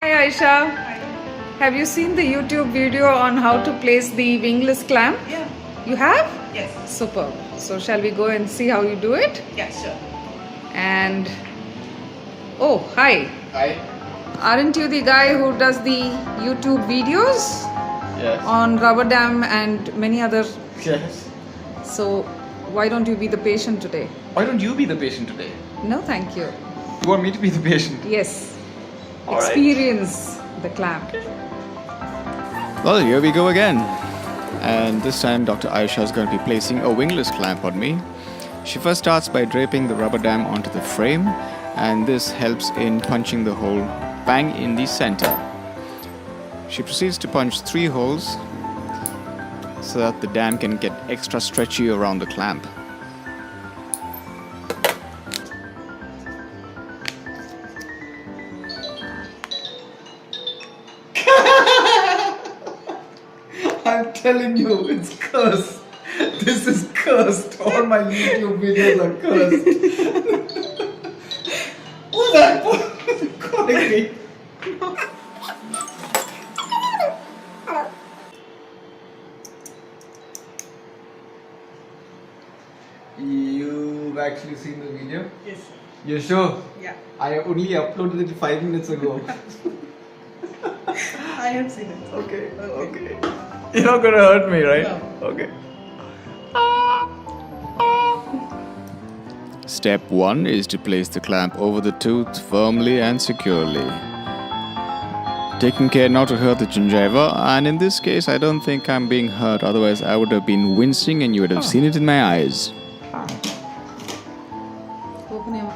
Hi Ayisha, Hi. have you seen the YouTube video on how to place the wingless clamp? Yeah. You have? Yes. Superb. So shall we go and see how you do it? Yeah, sure. And oh, hi. Hi. Aren't you the guy who does the YouTube videos Yes. on rubber dam and many other? Yes. So why don't you be the patient today? Why don't you be the patient today? No, thank you. You want me to be the patient? Yes. All right. Experience the clamp. Well, here we go again. And this time Dr. Ayisha is going to be placing a wingless clamp on me. She first starts by draping the rubber dam onto the frame, and this helps in punching the hole bang in the center. She proceeds to punch 3 holes so that the dam can get extra stretchy around the clamp. I'm telling you, it's cursed. This is cursed. All my YouTube videos are cursed. Who's that calling me? You've actually seen the video? Yes, sir. You're sure? Yeah. I only uploaded it 5 minutes ago. I have seen it. Okay. You're not gonna hurt me, right? No. Okay. Step 1 is to place the clamp over the tooth firmly and securely. Taking care not to hurt the gingiva, and in this case I don't think I'm being hurt, otherwise I would have been wincing and you would have seen it in my eyes. Open your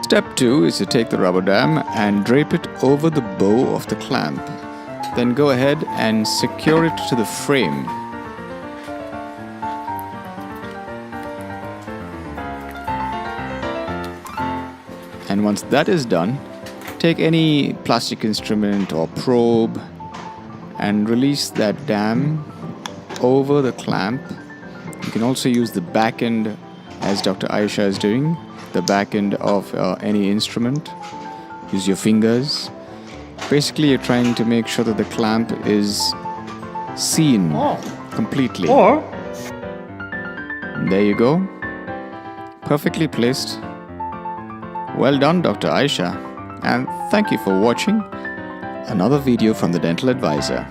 Step 2 is to take the rubber dam and drape it over the bow of the clamp. Then go ahead and secure it to the frame. And once that is done, take any plastic instrument or probe and release that dam over the clamp. You can also use the back end, as Dr. Ayisha is doing, the back end of any instrument. Use your fingers. Basically, you're trying to make sure that the clamp is seen completely. There you go. Perfectly placed. Well done, Dr. Ayisha. And thank you for watching another video from the Dental Advisor.